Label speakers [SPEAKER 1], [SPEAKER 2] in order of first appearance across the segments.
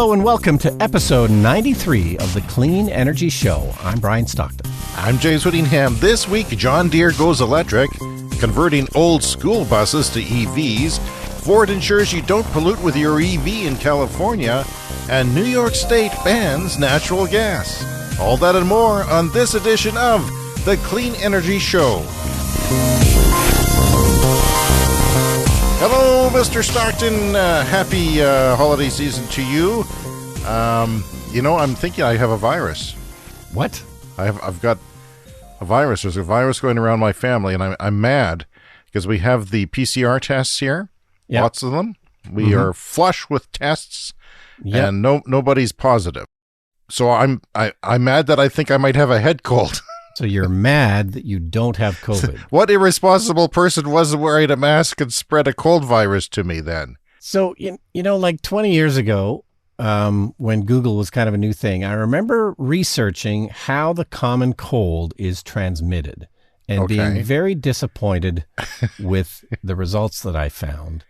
[SPEAKER 1] Hello and welcome to episode 93 of the Clean Energy Show. I'm Brian Stockton.
[SPEAKER 2] I'm James Whittingham. This week, John Deere goes electric, converting old school buses to EVs. Ford ensures you don't pollute with your EV in California, and New York State bans natural gas. All that and more on this edition of the Clean Energy Show. Hello, Mr. Stockton. Happy holiday season to you. I'm thinking I have a virus.
[SPEAKER 1] What?
[SPEAKER 2] I've got a virus. There's a virus going around my family, and I'm mad because we have the PCR tests here. Yep. Lots of them. We are flush with tests, and nobody's positive. So I'm mad that I think I might have a head cold.
[SPEAKER 1] So you're mad that you don't have COVID.
[SPEAKER 2] What irresponsible person wasn't wearing a mask and spread a cold virus to me then?
[SPEAKER 1] So, like 20 years ago, when Google was kind of a new thing, I remember researching how the common cold is transmitted and being very disappointed with the results that I found.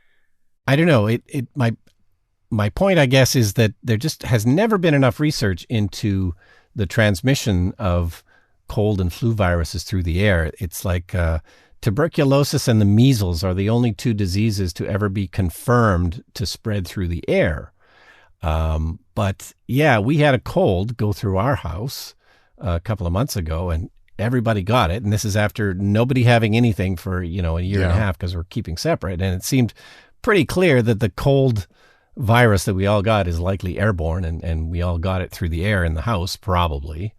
[SPEAKER 1] I don't know. My point, I guess, is that there just has never been enough research into the transmission of cold and flu viruses through the air. It's like tuberculosis and the measles are the only two diseases to ever be confirmed to spread through the air. But yeah, we had a cold go through our house a couple of months ago, and everybody got it. And this is after nobody having anything for, a year and a half because we're keeping separate. And it seemed pretty clear that the cold virus that we all got is likely airborne, and we all got it through the air in the house, probably.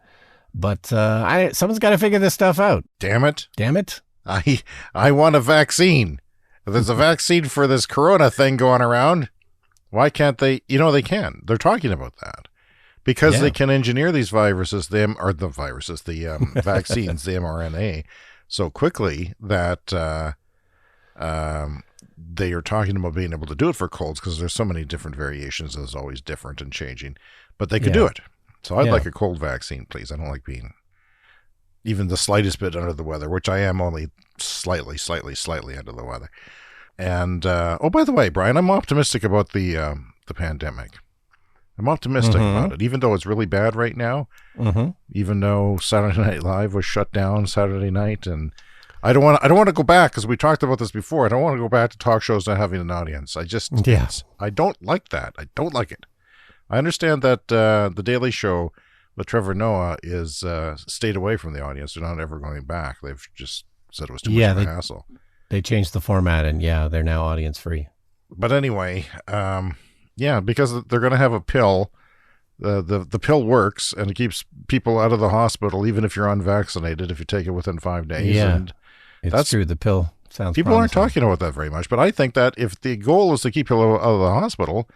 [SPEAKER 1] But someone's got to figure this stuff out.
[SPEAKER 2] Damn it.
[SPEAKER 1] I
[SPEAKER 2] want a vaccine. If there's a vaccine for this corona thing going around, why can't they? They can. They're talking about that. Because they can engineer these viruses, the vaccines, the mRNA, so quickly that they are talking about being able to do it for colds because there's so many different variations. It's always different and changing. But they could do it. So I'd like a cold vaccine, please. I don't like being even the slightest bit under the weather, which I am only slightly under the weather. And, by the way, Brian, I'm optimistic about the pandemic. I'm optimistic about it, even though it's really bad right now, even though Saturday Night Live was shut down Saturday night. And I don't want to go back, because we talked about this before. I don't want to go back to talk shows not having an audience. I don't like that. I don't like it. I understand that the Daily Show with Trevor Noah is stayed away from the audience. They're not ever going back. They've just said it was too much of a hassle.
[SPEAKER 1] They changed the format, and they're now audience free.
[SPEAKER 2] But anyway, because they're going to have a pill. The pill works, and it keeps people out of the hospital, even if you're unvaccinated, if you take it within 5 days.
[SPEAKER 1] Yeah,
[SPEAKER 2] and
[SPEAKER 1] that's true. The pill sounds
[SPEAKER 2] people aren't talking about that very much, but I think that if the goal is to keep people out of the hospital,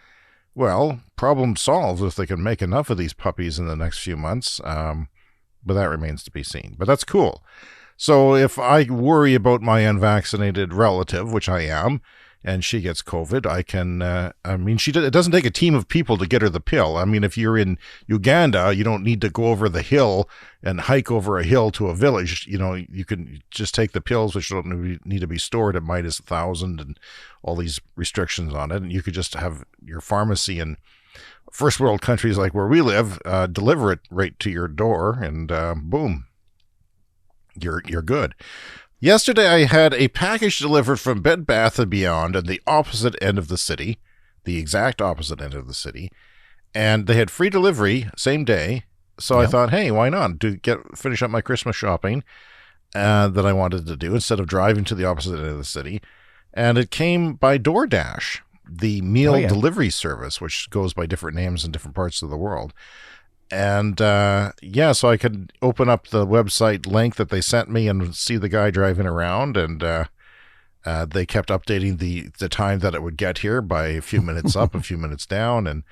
[SPEAKER 2] well, problem solved if they can make enough of these puppies in the next few months. But that remains to be seen. But that's cool. So if I worry about my unvaccinated relative, which I am, and she gets COVID, I can, it doesn't take a team of people to get her the pill. I mean, if you're in Uganda, you don't need to go over the hill and hike over a hill to a village. You can just take the pills, which don't need to be stored at minus 1,000 and all these restrictions on it. And you could just have your pharmacy in first world countries like where we live, deliver it right to your door, and boom, you're good. Yesterday, I had a package delivered from Bed Bath & Beyond at the opposite end of the city, the exact opposite end of the city, and they had free delivery same day. So I thought, hey, why not finish up my Christmas shopping that I wanted to do instead of driving to the opposite end of the city. And it came by DoorDash, the meal delivery service, which goes by different names in different parts of the world. And so I could open up the website link that they sent me and see the guy driving around, and they kept updating the time that it would get here by a few minutes up, a few minutes down, and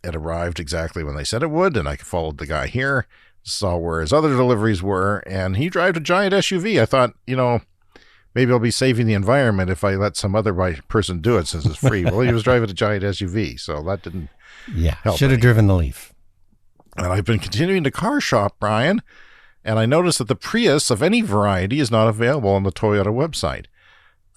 [SPEAKER 2] it arrived exactly when they said it would, and I followed the guy here, saw where his other deliveries were, and he drove a giant SUV. I thought, maybe I'll be saving the environment if I let some other person do it since it's free. Well, he was driving a giant SUV, so that didn't help.
[SPEAKER 1] Should have driven the Leaf.
[SPEAKER 2] And I've been continuing to car shop, Brian, and I noticed that the Prius of any variety is not available on the Toyota website.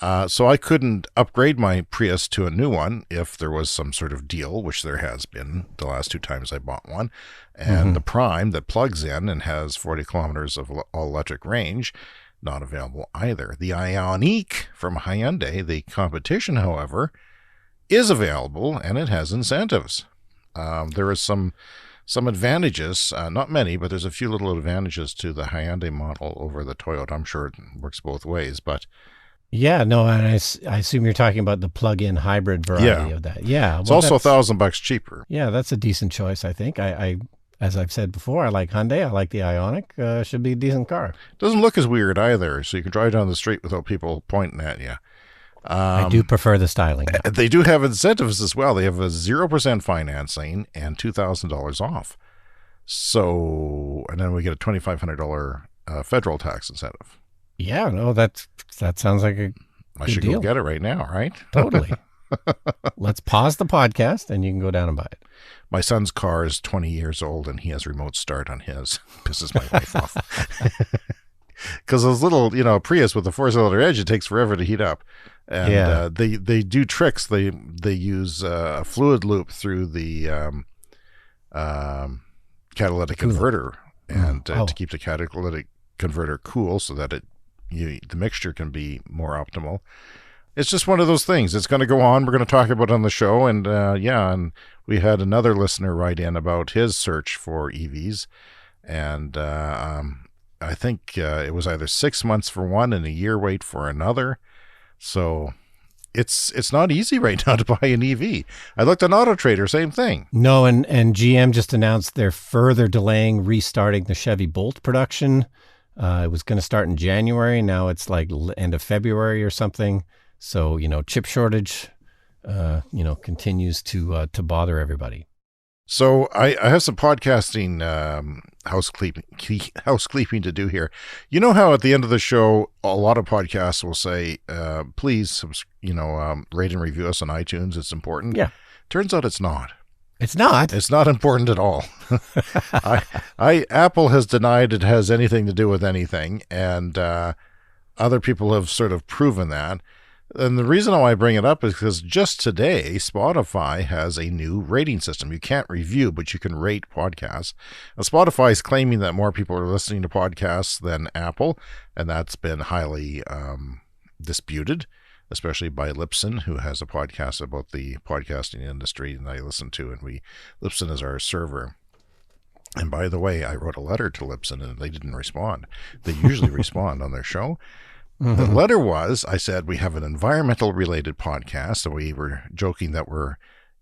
[SPEAKER 2] So I couldn't upgrade my Prius to a new one if there was some sort of deal, which there has been the last 2 times I bought one. And the Prime that plugs in and has 40 kilometers of all-electric range, not available either. The Ioniq from Hyundai, the competition, however, is available, and it has incentives. There is some advantages, not many, but there's a few little advantages to the Hyundai model over the Toyota. I'm sure it works both ways, but...
[SPEAKER 1] Yeah, no, and I assume you're talking about the plug-in hybrid variety of that. Yeah.
[SPEAKER 2] It's also $1,000 cheaper.
[SPEAKER 1] Yeah, that's a decent choice, I think. I as I've said before, I like Hyundai. I like the Ioniq. Should be a decent car.
[SPEAKER 2] Doesn't look as weird either, so you can drive down the street without people pointing at you.
[SPEAKER 1] I do prefer the styling.
[SPEAKER 2] They do have incentives as well. They have a 0% financing and $2,000 off. So, and then we get a $2,500 federal tax incentive.
[SPEAKER 1] Yeah, no, that sounds like a
[SPEAKER 2] I should
[SPEAKER 1] deal.
[SPEAKER 2] Go get it right now, right?
[SPEAKER 1] Totally. Let's pause the podcast and you can go down and buy it.
[SPEAKER 2] My son's car is 20 years old and he has remote start on his. Pisses my wife off. Because those little, Prius with the 4-cylinder edge, it takes forever to heat up. And they do tricks. They use a fluid loop through the catalytic converter and to keep the catalytic converter cool so that the mixture can be more optimal. It's just one of those things. It's going to go on. We're going to talk about it on the show. And and we had another listener write in about his search for EVs. And I think it was either 6 months for one and a year wait for another. So it's not easy right now to buy an EV. I looked on Auto Trader, same thing.
[SPEAKER 1] No, and GM just announced they're further delaying restarting the Chevy Bolt production. It was going to start in January. Now it's like end of February or something. So, chip shortage, continues to bother everybody.
[SPEAKER 2] So I have some podcasting housekeeping to do here. You know how at the end of the show, a lot of podcasts will say, please, rate and review us on iTunes. It's important.
[SPEAKER 1] Yeah.
[SPEAKER 2] Turns out it's not.
[SPEAKER 1] It's not.
[SPEAKER 2] It's not important at all. Apple has denied it has anything to do with anything, and other people have sort of proven that. And the reason why I bring it up is because just today, Spotify has a new rating system. You can't review, but you can rate podcasts. Now, Spotify is claiming that more people are listening to podcasts than Apple, and that's been highly disputed, especially by Libsyn, who has a podcast about the podcasting industry, and I listen to, and Libsyn is our server. And by the way, I wrote a letter to Libsyn, and they didn't respond. They usually respond on their show. Mm-hmm. The letter was, I said, we have an environmental-related podcast, so we were joking that we're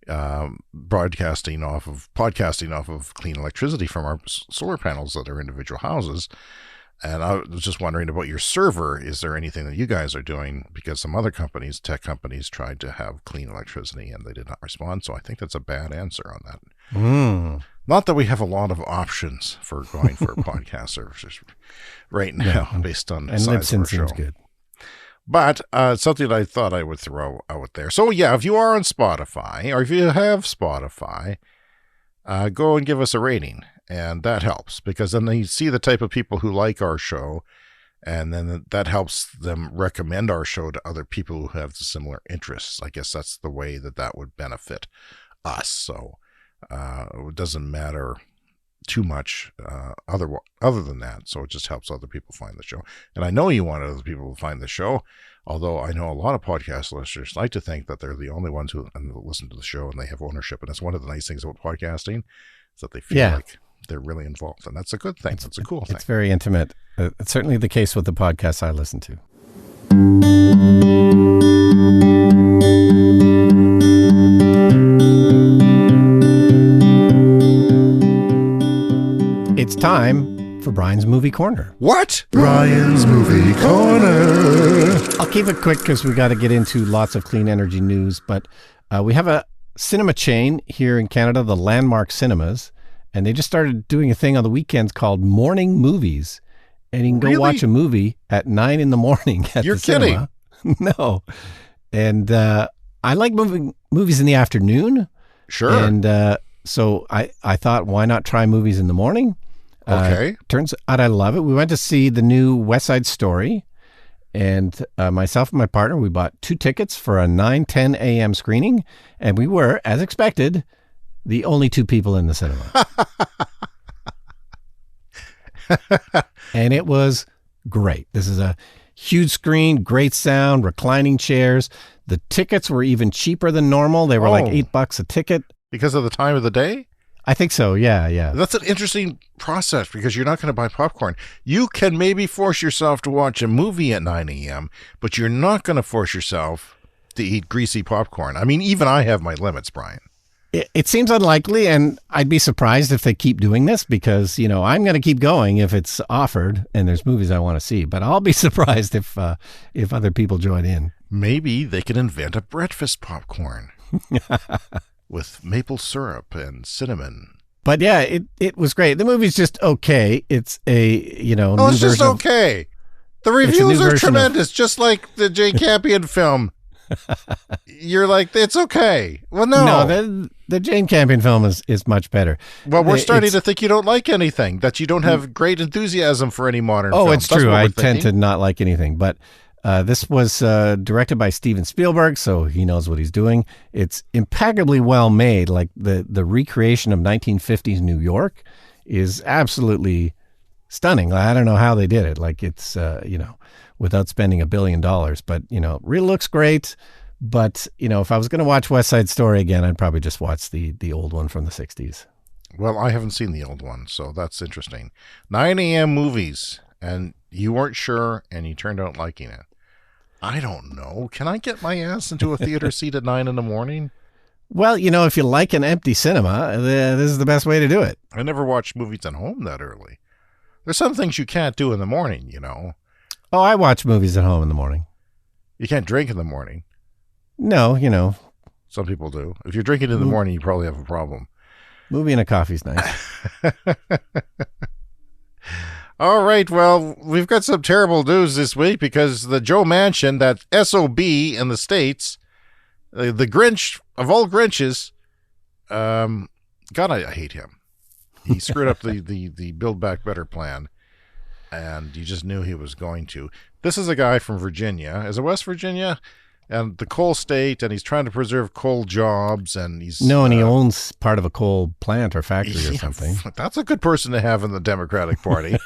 [SPEAKER 2] podcasting off of clean electricity from our solar panels at our individual houses. And I was just wondering about your server. Is there anything that you guys are doing? Because some other companies, tech companies, tried to have clean electricity and they did not respond. So I think that's a bad answer on that. Not that we have a lot of options for going for podcast services right now, based on the size of our show. Seems good. But something that I thought I would throw out there. So yeah, if you are on Spotify, or if you have Spotify, go and give us a rating. And that helps, because then they see the type of people who like our show, and then that helps them recommend our show to other people who have similar interests. I guess that's the way that would benefit us. So it doesn't matter too much other than that. So it just helps other people find the show. And I know you want other people to find the show, although I know a lot of podcast listeners like to think that they're the only ones who listen to the show and they have ownership. And that's one of the nice things about podcasting, is that they feel like they're really involved, and that's a good thing. That's a cool thing.
[SPEAKER 1] It's very intimate. It's certainly the case with the podcasts I listen to. It's time for Brian's Movie Corner.
[SPEAKER 2] What? Brian's Movie Corner.
[SPEAKER 1] I'll keep it quick because we got to get into lots of clean energy news, but we have a cinema chain here in Canada, the Landmark Cinemas. And they just started doing a thing on the weekends called morning movies. And you can go watch a movie at 9 a.m. at the cinema. You're kidding. No. And I like movies in the afternoon.
[SPEAKER 2] Sure.
[SPEAKER 1] And so I thought, why not try movies in the morning?
[SPEAKER 2] Okay.
[SPEAKER 1] Turns out I love it. We went to see the new West Side Story. And myself and my partner, we bought 2 tickets for a 9:10 a.m. screening, and we were, as expected, the only 2 people in the cinema. And it was great. This is a huge screen, great sound, reclining chairs. The tickets were even cheaper than normal. They were like $8 a ticket.
[SPEAKER 2] Because of the time of the day?
[SPEAKER 1] I think so, yeah.
[SPEAKER 2] That's an interesting process because you're not going to buy popcorn. You can maybe force yourself to watch a movie at 9 a.m., but you're not going to force yourself to eat greasy popcorn. I mean, even I have my limits, Brian.
[SPEAKER 1] It seems unlikely, and I'd be surprised if they keep doing this because, I'm going to keep going if it's offered and there's movies I want to see. But I'll be surprised if other people join in.
[SPEAKER 2] Maybe they can invent a breakfast popcorn with maple syrup and cinnamon.
[SPEAKER 1] But yeah, it was great. The movie's just okay. It's a, new
[SPEAKER 2] it's just
[SPEAKER 1] version
[SPEAKER 2] okay. The reviews are tremendous, just like the Jane Campion film. You're like, it's okay. Well, no.
[SPEAKER 1] The Jane Campion film is much better.
[SPEAKER 2] Well, we're starting to think you don't like anything, that you don't have great enthusiasm for any modern film.
[SPEAKER 1] It's true. I tend to not like anything. But this was directed by Steven Spielberg, so he knows what he's doing. It's impeccably well made. Like the recreation of 1950s New York is absolutely stunning. I don't know how they did it. Like it's, without spending $1 billion. But, really looks great. But, if I was going to watch West Side Story again, I'd probably just watch the old one from the 60s.
[SPEAKER 2] Well, I haven't seen the old one, so that's interesting. 9 a.m. movies, and you weren't sure, and you turned out liking it. I don't know. Can I get my ass into a theater seat at 9 in the morning?
[SPEAKER 1] Well, if you like an empty cinema, this is the best way to do it.
[SPEAKER 2] I never watch movies at home that early. There's some things you can't do in the morning,
[SPEAKER 1] Oh, I watch movies at home in the morning.
[SPEAKER 2] You can't drink in the morning.
[SPEAKER 1] No,
[SPEAKER 2] Some people do. If you're drinking in the morning, you probably have a problem.
[SPEAKER 1] Movie and a coffee's nice.
[SPEAKER 2] All right, well, we've got some terrible news this week because the Joe Manchin, that SOB in the States, the Grinch of all Grinches, God, I hate him. He screwed up the Build Back Better plan, and you just knew he was going to. This is a guy from Virginia. Is it West Virginia? And the coal state, and he's trying to preserve coal jobs, and he's...
[SPEAKER 1] No, and he owns part of a coal plant or factory or something.
[SPEAKER 2] That's a good person to have in the Democratic Party.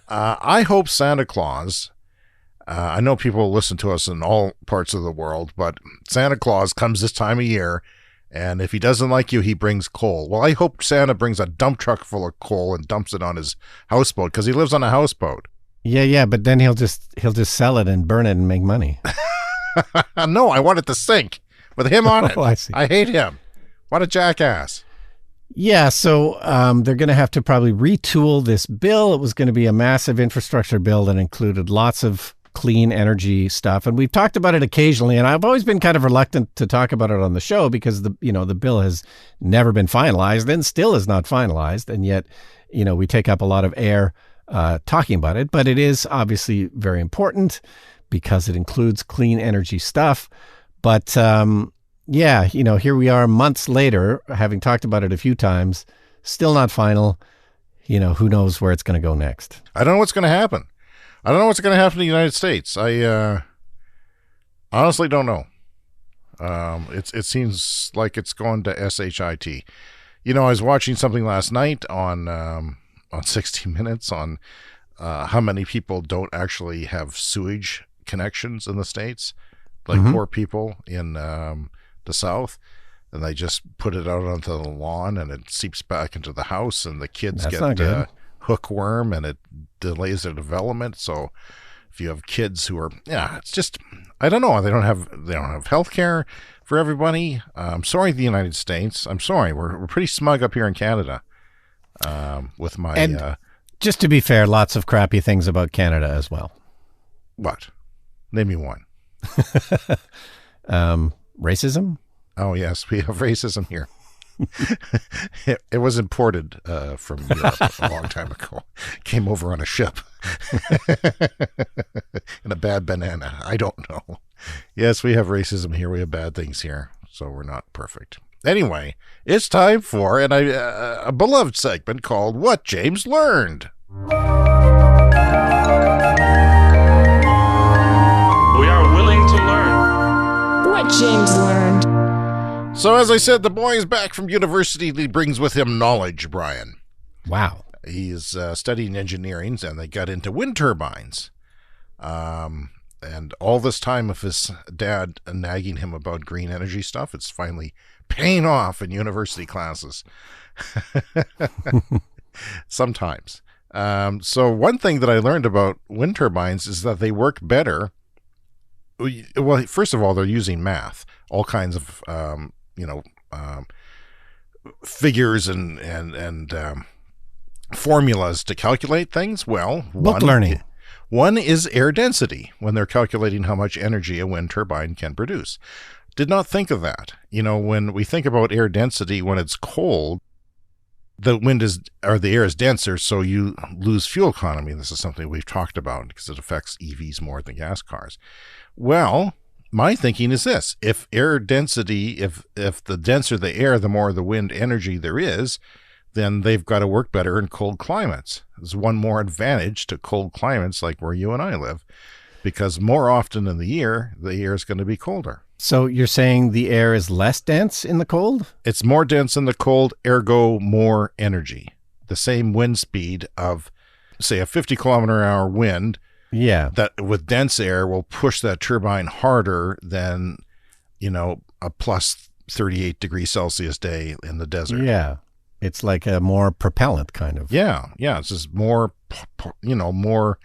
[SPEAKER 2] I hope Santa Claus... I know people listen to us in all parts of the world, but Santa Claus comes this time of year, and if he doesn't like you, he brings coal. Well, I hope Santa brings a dump truck full of coal and dumps it on his houseboat, because he lives on a houseboat.
[SPEAKER 1] Yeah, but then he'll just sell it and burn it and make money.
[SPEAKER 2] No, I want it to sink with him on it.
[SPEAKER 1] I see.
[SPEAKER 2] I hate him. What a jackass.
[SPEAKER 1] Yeah, so they're going to have to probably retool this bill. It was going to be a massive infrastructure bill that included lots of clean energy stuff. And we've talked about it occasionally, and I've always been kind of reluctant to talk about it on the show because the bill has never been finalized and still is not finalized. And yet, we take up a lot of air talking about it, but it is obviously very important because it includes clean energy stuff. But here we are months later, having talked about it a few times, still not final. Who knows where it's going to go next?
[SPEAKER 2] I don't know what's going to happen. I don't know what's going to happen in the United States. I honestly don't know. It seems like it's going to SHIT. I was watching something last night on 60 Minutes on how many people don't actually have sewage connections in the States, like poor people in the South, and they just put it out onto the lawn and it seeps back into the house, and the kids get hookworm and it delays their development. So if you have kids who are, it's just, I don't know, they don't have health care for everybody. I'm sorry, the United States. I'm sorry, we're pretty smug up here in Canada with my.
[SPEAKER 1] And just to be fair, lots of crappy things about Canada as well.
[SPEAKER 2] What? Name me one.
[SPEAKER 1] Racism?
[SPEAKER 2] Oh, yes, we have racism here. It was imported from Europe a long time ago. Came over on a ship. And a bad banana. I don't know. Yes, we have racism here. We have bad things here. So we're not perfect. Anyway, it's time for a beloved segment called What James Learned.
[SPEAKER 3] what James learned.
[SPEAKER 2] So as I said, the boy is back from university and he brings with him knowledge, Brian.
[SPEAKER 1] Wow.
[SPEAKER 2] He's studying engineering and they got into wind turbines. And all this time of his dad nagging him about green energy stuff, it's finally paying off in university classes. Sometimes. So one thing that I learned about wind turbines is that they work better. Well, first of all, they're using math, all kinds of, figures and formulas to calculate things. Well,
[SPEAKER 1] book learning.
[SPEAKER 2] One is air density when they're calculating how much energy a wind turbine can produce. Did not think of that. When we think about air density, when it's cold, the air is denser, so you lose fuel economy. This is something we've talked about because it affects EVs more than gas cars. Well, my thinking is this: if air density, if the denser the air, the more the wind energy there is, then they've got to work better in cold climates. There's one more advantage to cold climates like where you and I live, because more often in the year, the air is going to be colder.
[SPEAKER 1] So you're saying the air is less dense in the cold?
[SPEAKER 2] It's more dense in the cold, ergo more energy. The same wind speed of, say, a 50-kilometer-an-hour wind, that with dense air will push that turbine harder than, a plus 38 degrees Celsius day in the desert.
[SPEAKER 1] Yeah. It's like a more propellant kind of.
[SPEAKER 2] Yeah. It's just more, more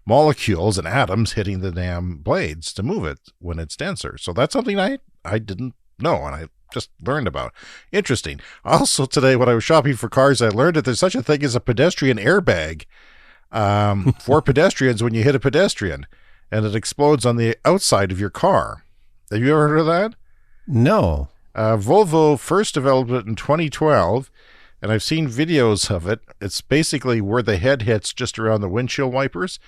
[SPEAKER 2] molecules and atoms hitting the damn blades to move it when it's denser. So that's something I didn't know, and I just learned about. Interesting. Also today, when I was shopping for cars, I learned that there's such a thing as a pedestrian airbag for pedestrians when you hit a pedestrian, and it explodes on the outside of your car. Have you ever heard of that?
[SPEAKER 1] No.
[SPEAKER 2] Volvo first developed it in 2012, and I've seen videos of it. It's basically where the head hits just around the windshield wipers,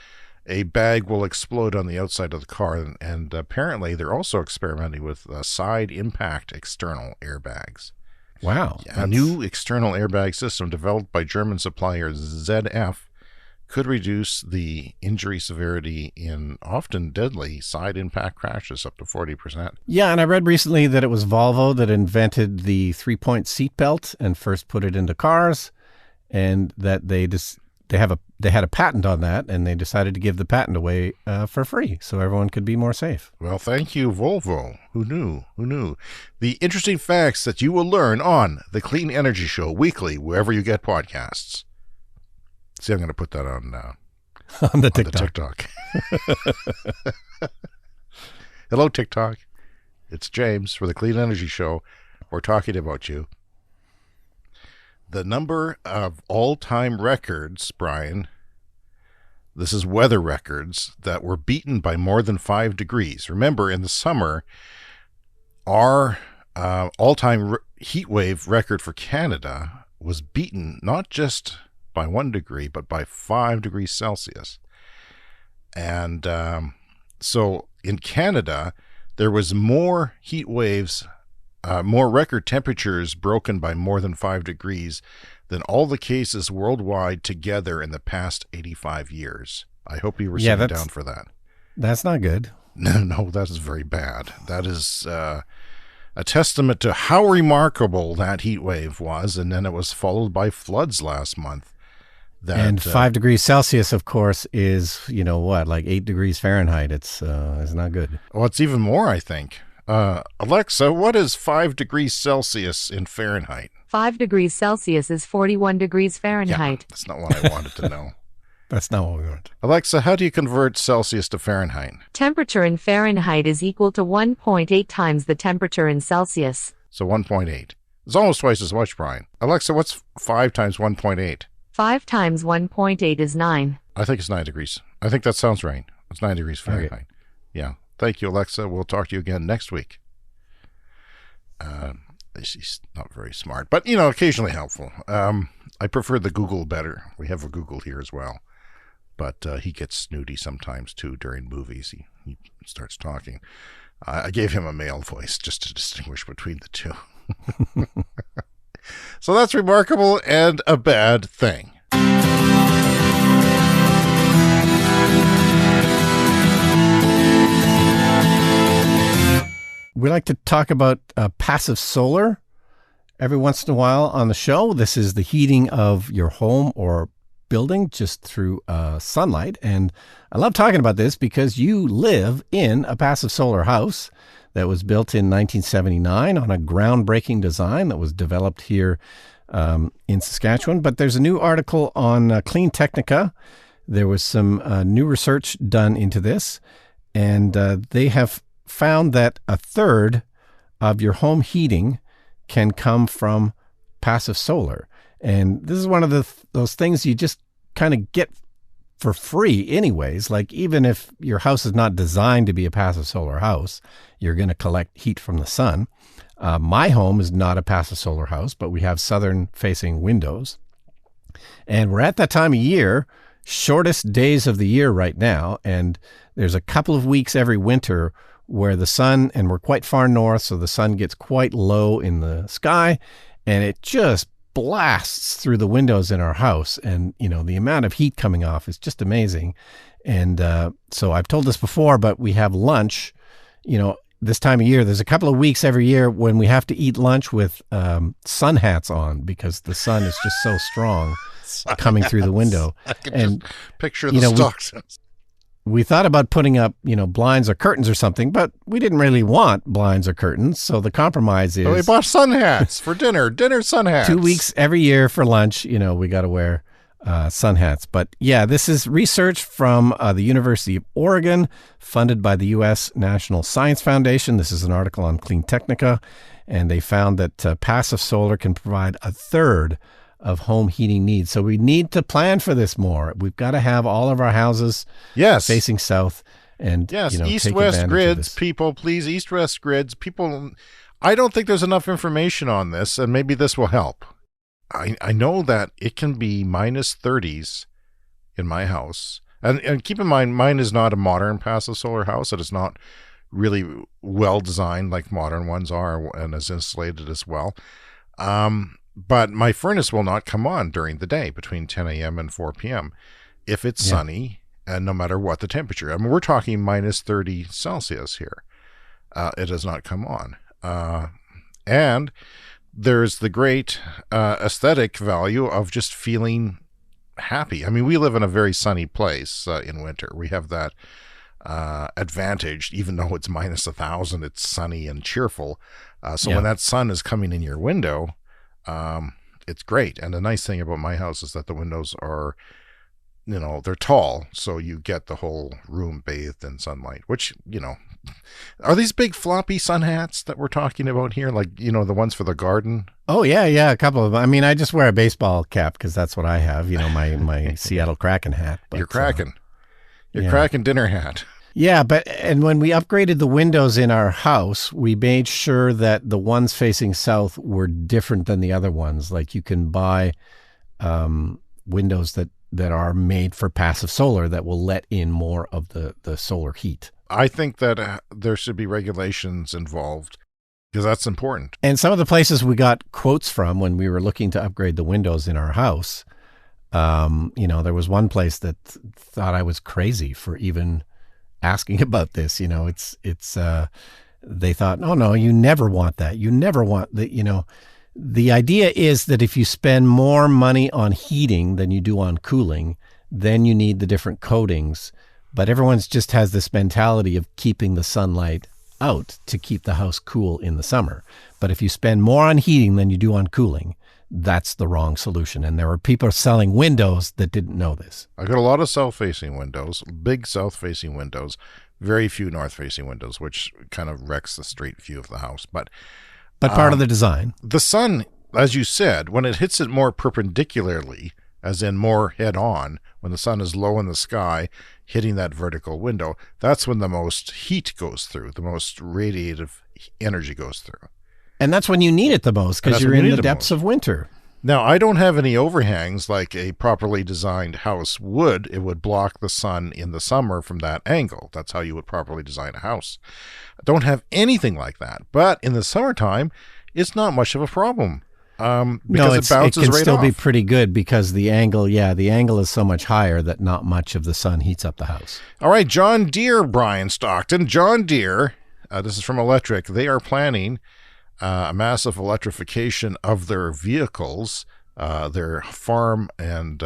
[SPEAKER 2] a bag will explode on the outside of the car, and apparently they're also experimenting with side impact external airbags.
[SPEAKER 1] Wow.
[SPEAKER 2] A new external airbag system developed by German supplier ZF could reduce the injury severity in often deadly side impact crashes up to 40%.
[SPEAKER 1] Yeah, and I read recently that it was Volvo that invented the 3-point seatbelt and first put it into cars, and that they had a patent on that, and they decided to give the patent away for free so everyone could be more safe.
[SPEAKER 2] Well, thank you, Volvo. Who knew? The interesting facts that you will learn on the Clean Energy Show weekly, wherever you get podcasts. See, I'm going to put that on
[SPEAKER 1] the TikTok.
[SPEAKER 2] Hello, TikTok. It's James for the Clean Energy Show. We're talking about you. The number of all-time records, Brian, this is weather records, that were beaten by more than 5 degrees. Remember, in the summer, our all-time heat wave record for Canada was beaten not just by 1 degree, but by 5 degrees Celsius. And so in Canada, there was more heat waves, more record temperatures broken by more than 5 degrees than all the cases worldwide together in the past 85 years. I hope you were sitting down for that.
[SPEAKER 1] That's not good.
[SPEAKER 2] No, that is very bad. That is a testament to how remarkable that heat wave was, and then it was followed by floods last month.
[SPEAKER 1] And 5 degrees Celsius, of course, is, like 8 degrees Fahrenheit. It's not good.
[SPEAKER 2] Well, it's even more, I think. Alexa, what is 5 degrees Celsius in Fahrenheit?
[SPEAKER 4] 5 degrees Celsius is 41 degrees Fahrenheit.
[SPEAKER 2] Yeah, that's not what I wanted to know.
[SPEAKER 1] That's not what we want.
[SPEAKER 2] Alexa, how do you convert Celsius to Fahrenheit?
[SPEAKER 4] Temperature in Fahrenheit is equal to 1.8 times the temperature in Celsius.
[SPEAKER 2] So 1.8. It's almost twice as much, Brian. Alexa, what's 5 times 1.8?
[SPEAKER 4] 5 times 1.8 is 9.
[SPEAKER 2] I think it's 9 degrees. I think that sounds right. It's 9 degrees Fahrenheit. Okay. Yeah. Thank you, Alexa. We'll talk to you again next week. She's not very smart, but, occasionally helpful. I prefer the Google better. We have a Google here as well. But he gets snooty sometimes, too, during movies. He starts talking. I gave him a male voice just to distinguish between the two. So that's remarkable and a bad thing.
[SPEAKER 1] We like to talk about passive solar every once in a while on the show. This is the heating of your home or building just through sunlight. And I love talking about this because you live in a passive solar house that was built in 1979 on a groundbreaking design that was developed here in Saskatchewan. But there's a new article on Clean Technica. There was some new research done into this, and they have found that a third of your home heating can come from passive solar. And this is one of those things you just kind of get for free anyways. Like, even if your house is not designed to be a passive solar house, you're going to collect heat from the sun. My home is not a passive solar house, but we have southern facing windows. And we're at that time of year, shortest days of the year right now. And there's a couple of weeks every winter where the sun, and we're quite far north, so the sun gets quite low in the sky, and it just blasts through the windows in our house. And, you know, the amount of heat coming off is just amazing. And so I've told this before, but we have lunch, you know, this time of year. There's a couple of weeks every year when we have to eat lunch with sun hats on because the sun is just so strong coming through the window.
[SPEAKER 2] I can just picture the stalks.
[SPEAKER 1] We thought about putting up, you know, blinds or curtains or something, but we didn't really want blinds or curtains. So the compromise is...
[SPEAKER 2] we bought sun hats for dinner sun hats.
[SPEAKER 1] 2 weeks every year for lunch, you know, we got to wear sun hats. But yeah, this is research from the University of Oregon, funded by the U.S. National Science Foundation. This is an article on Clean Technica, and they found that passive solar can provide a third of home heating needs. So we need to plan for this more. We've got to have all of our houses facing south. And
[SPEAKER 2] yes, east-west grids, people, please, east-west grids. People, I don't think there's enough information on this, and maybe this will help. I know that it can be minus 30s in my house. And keep in mind, mine is not a modern passive solar house. It is not really well designed like modern ones are and is insulated as well. But my furnace will not come on during the day between 10 a.m. and 4 p.m. if it's sunny, and no matter what the temperature. I mean, we're talking minus 30 Celsius here. It does not come on. And there's the great aesthetic value of just feeling happy. I mean, we live in a very sunny place in winter. We have that advantage, even though it's minus 1,000, it's sunny and cheerful. So when that sun is coming in your window, it's great. And the nice thing about my house is that the windows are, you know, they're tall, so you get the whole room bathed in sunlight, which, you know, are these big floppy sun hats that we're talking about here? Like, you know, the ones for the garden?
[SPEAKER 1] Oh, yeah, a couple of them. I mean, I just wear a baseball cap because that's what I have, you know, my Seattle Kraken hat. But,
[SPEAKER 2] You're Kraken. Your Kraken dinner hat.
[SPEAKER 1] Yeah, and when we upgraded the windows in our house, we made sure that the ones facing south were different than the other ones. Like, you can buy windows that are made for passive solar that will let in more of the solar heat.
[SPEAKER 2] I think that there should be regulations involved because that's important.
[SPEAKER 1] And some of the places we got quotes from when we were looking to upgrade the windows in our house, you know, there was one place that thought I was crazy for even asking about this. You know, it's they thought, no, you never want that. You never want that. You know, the idea is that if you spend more money on heating than you do on cooling, then you need the different coatings. But everyone's just has this mentality of keeping the sunlight out to keep the house cool in the summer. But if you spend more on heating than you do on cooling, that's the wrong solution. And there were people selling windows that didn't know this.
[SPEAKER 2] I got a lot of south-facing windows, big south-facing windows, very few north-facing windows, which kind of wrecks the street view of the house. But
[SPEAKER 1] part of the design.
[SPEAKER 2] The sun, as you said, when it hits it more perpendicularly, as in more head-on, when the sun is low in the sky, hitting that vertical window, that's when the most heat goes through, the most radiative energy goes through.
[SPEAKER 1] And that's when you need it the most, because you're in the depths of winter.
[SPEAKER 2] Now, I don't have any overhangs like a properly designed house would. It would block the sun in the summer from that angle. That's how you would properly design a house. I don't have anything like that. But in the summertime, it's not much of a problem. Because it bounces right off. It can still be
[SPEAKER 1] pretty good because the angle is so much higher that not much of the sun heats up the house.
[SPEAKER 2] All right, John Deere, Brian Stockton. John Deere This is from Electric. They are planning a massive electrification of their vehicles, their farm and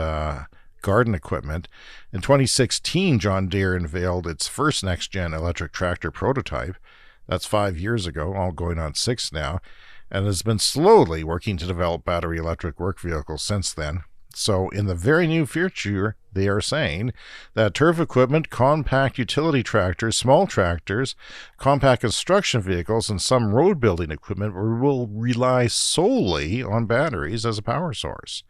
[SPEAKER 2] garden equipment. In 2016, John Deere unveiled its first next-gen electric tractor prototype. That's 5 years ago, all going on 6 now, and has been slowly working to develop battery electric work vehicles since then. So in the very near future, they are saying that turf equipment, compact utility tractors, small tractors, compact construction vehicles, and some road building equipment will rely solely on batteries as a power source.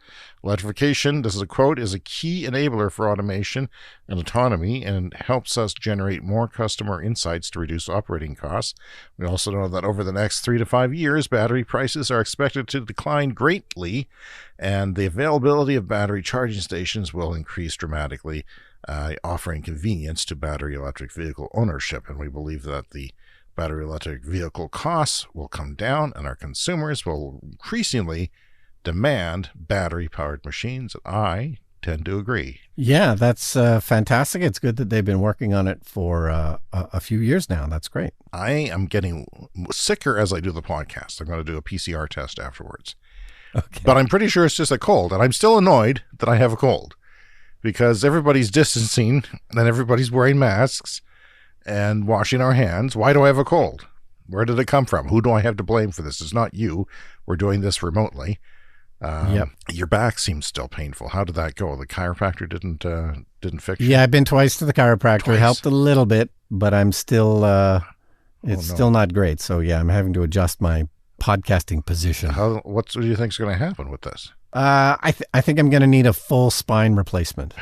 [SPEAKER 2] Electrification, this is a quote, is a key enabler for automation and autonomy and helps us generate more customer insights to reduce operating costs. We also know that over the next 3 to 5 years, battery prices are expected to decline greatly, and the availability of battery charging stations will increase dramatically, offering convenience to battery electric vehicle ownership. And we believe that the battery electric vehicle costs will come down and our consumers will increasingly demand battery-powered machines. I tend to agree.
[SPEAKER 1] Yeah, that's fantastic. It's good that they've been working on it for a few years now. That's great.
[SPEAKER 2] I am getting sicker as I do the podcast. I'm going to do a PCR test afterwards.
[SPEAKER 1] Okay.
[SPEAKER 2] But I'm pretty sure it's just a cold, and I'm still annoyed that I have a cold because everybody's distancing and everybody's wearing masks and washing our hands. Why do I have a cold? Where did it come from? Who do I have to blame for this? It's not you. We're doing this remotely.
[SPEAKER 1] Yep.
[SPEAKER 2] Your back seems still painful. How did that go? The chiropractor didn't fix you?
[SPEAKER 1] Yeah, I've been twice to the chiropractor.
[SPEAKER 2] Twice.
[SPEAKER 1] It helped a little bit, but I'm still still not great. So yeah, I'm having to adjust my podcasting position.
[SPEAKER 2] What do you think is going to happen with this?
[SPEAKER 1] I think I'm going to need a full spine replacement.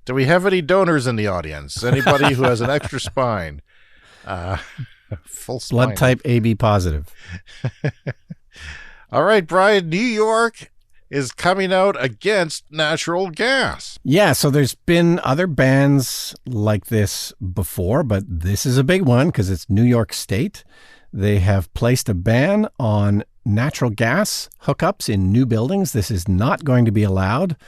[SPEAKER 2] Do we have any donors in the audience? Anybody who has an extra spine? Full spine.
[SPEAKER 1] Blood type AB positive.
[SPEAKER 2] All right, Brian, New York is coming out against natural gas.
[SPEAKER 1] Yeah, so there's been other bans like this before, but this is a big one because it's New York State. They have placed a ban on natural gas hookups in new buildings. This is not going to be allowed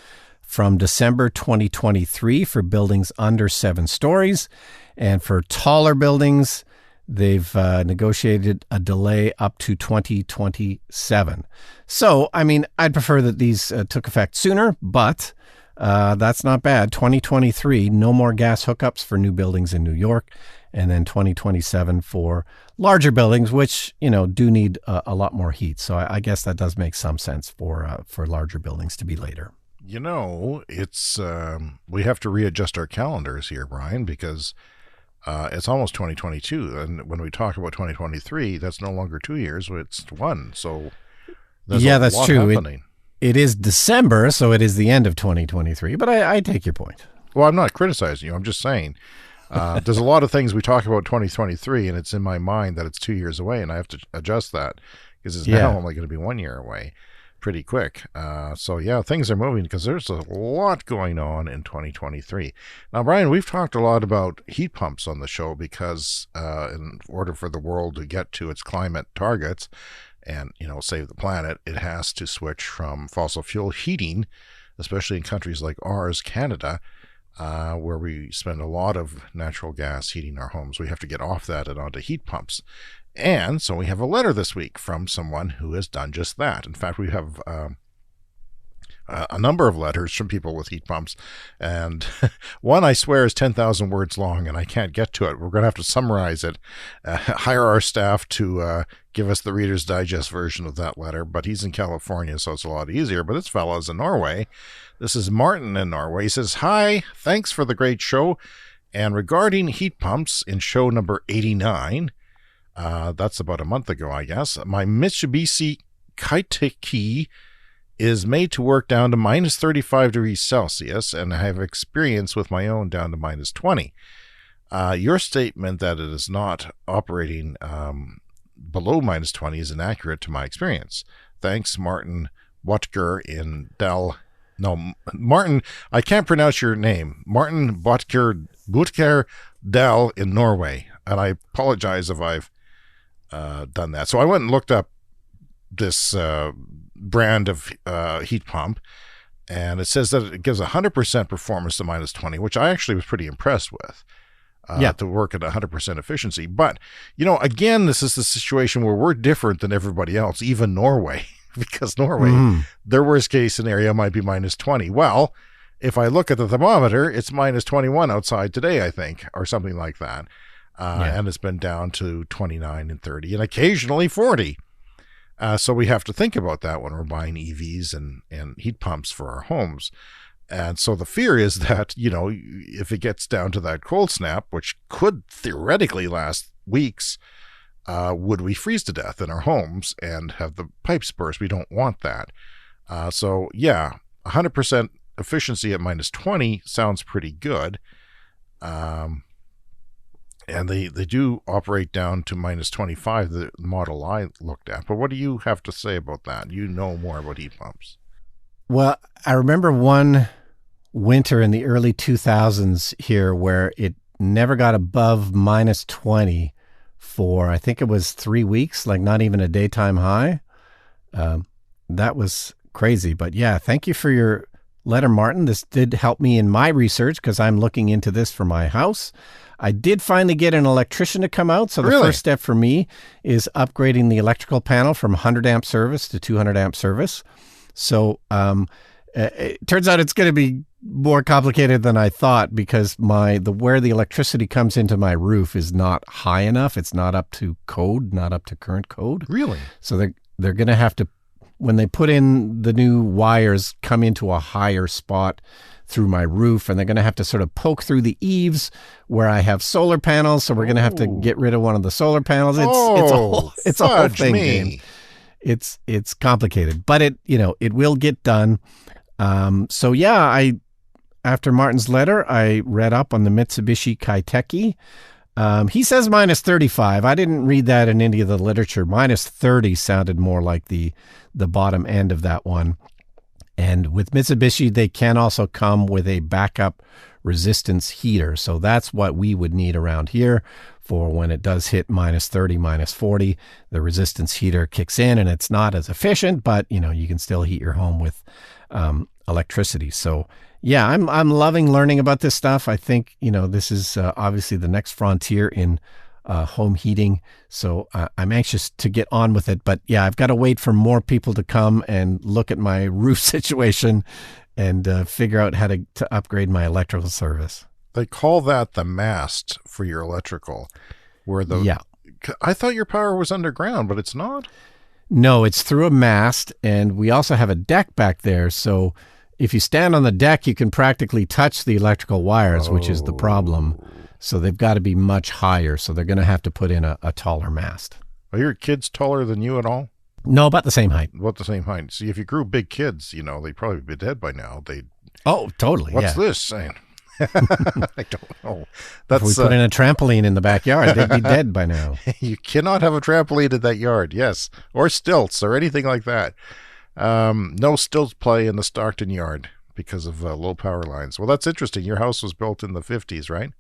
[SPEAKER 1] from December 2023 for buildings under 7 stories. And for taller buildings, they've negotiated a delay up to 2027. So, I mean, I'd prefer that these took effect sooner, but that's not bad. 2023, no more gas hookups for new buildings in New York, and then 2027 for larger buildings, which, you know, do need a lot more heat. So I guess that does make some sense for larger buildings to be later.
[SPEAKER 2] You know, it's we have to readjust our calendars here, Brian, because it's almost 2022, and when we talk about 2023, that's no longer 2 years; it's 1. So,
[SPEAKER 1] that's true.
[SPEAKER 2] Happening.
[SPEAKER 1] It is December, so it is the end of 2023. But I take your point.
[SPEAKER 2] Well, I'm not criticizing you. I'm just saying there's a lot of things we talk about 2023, and it's in my mind that it's 2 years away, and I have to adjust that because it's now only going to be 1 year away. Pretty quick. So yeah, things are moving because there's a lot going on in 2023. Now, Brian, we've talked a lot about heat pumps on the show because in order for the world to get to its climate targets and, you know, save the planet, it has to switch from fossil fuel heating, especially in countries like ours, Canada, where we spend a lot of natural gas heating our homes. We have to get off that and onto heat pumps. And so we have a letter this week from someone who has done just that. In fact, we have a number of letters from people with heat pumps. And one, I swear, is 10,000 words long, and I can't get to it. We're going to have to summarize it, hire our staff to give us the Reader's Digest version of that letter. But he's in California, so it's a lot easier. But this fellow's in Norway. This is Martin in Norway. He says, "Hi, thanks for the great show. And regarding heat pumps in show number 89, that's about a month ago, I guess. My Mitsubishi Kaiteki is made to work down to minus 35 degrees Celsius, and I have experience with my own down to minus 20. Your statement that it is not operating below minus 20 is inaccurate to my experience. Thanks, Martin Botker in Dell. No, Martin, I can't pronounce your name. Martin Botker Dell in Norway, and I apologize if I've done that. So I went and looked up this brand of heat pump, and it says that it gives 100% performance to minus 20, which I actually was pretty impressed with. to work at 100% efficiency. But, again, this is the situation where we're different than everybody else, even Norway, because Norway, their worst case scenario might be minus 20. Well, if I look at the thermometer, it's minus 21 outside today, I think, or something like that. And it's been down to 29 and 30 and occasionally 40. So we have to think about that when we're buying EVs and heat pumps for our homes. And so the fear is that, if it gets down to that cold snap, which could theoretically last weeks, would we freeze to death in our homes and have the pipes burst? We don't want that. 100% efficiency at minus 20 sounds pretty good. And they do operate down to minus 25, the model I looked at. But what do you have to say about that? You know more about heat pumps.
[SPEAKER 1] Well, I remember one winter in the early 2000s here where it never got above minus 20 for, I think it was 3 weeks, like not even a daytime high. That was crazy. But yeah, thank you for your letter, Martin. This did help me in my research because I'm looking into this for my house. I did finally get an electrician to come out. So the first step for me is upgrading the electrical panel from 100 amp service to 200 amp service. So it turns out it's going to be more complicated than I thought because where the electricity comes into my roof is not high enough. It's not up to code, not up to current code.
[SPEAKER 2] Really?
[SPEAKER 1] So they're going to have to, when they put in the new wires, come into a higher spot through my roof, and they're going to have to sort of poke through the eaves where I have solar panels. So we're going to have to get rid of one of the solar panels. It's a whole thing, James. It's complicated, but it will get done. After Martin's letter, I read up on the Mitsubishi Kaiteki. He says minus 35. I didn't read that in any of the literature. Minus 30 sounded more like the bottom end of that one. And with Mitsubishi, they can also come with a backup resistance heater. So that's what we would need around here for when it does hit minus 30, minus 40. The resistance heater kicks in and it's not as efficient, but you can still heat your home with electricity. So yeah, I'm loving learning about this stuff. I think, this is obviously the next frontier in home heating. So I'm anxious to get on with it. But yeah, I've got to wait for more people to come and look at my roof situation and figure out how to upgrade my electrical service.
[SPEAKER 2] They call that the mast for your electrical. I thought your power was underground, but it's not.
[SPEAKER 1] No, it's through a mast, and we also have a deck back there. So if you stand on the deck, you can practically touch the electrical wires, which is the problem. So they've got to be much higher. So they're going to have to put in a taller mast.
[SPEAKER 2] Are your kids taller than you at all?
[SPEAKER 1] No, about the same height.
[SPEAKER 2] About the same height. See, if you grew big kids, they'd probably be dead by now.
[SPEAKER 1] Oh, totally.
[SPEAKER 2] What's this saying? I don't know.
[SPEAKER 1] If we put in a trampoline in the backyard, they'd be dead by now.
[SPEAKER 2] You cannot have a trampoline in that yard, yes. Or stilts or anything like that. No stilts play in the Stockton yard because of low power lines. Well, that's interesting. Your house was built in the 50s, right?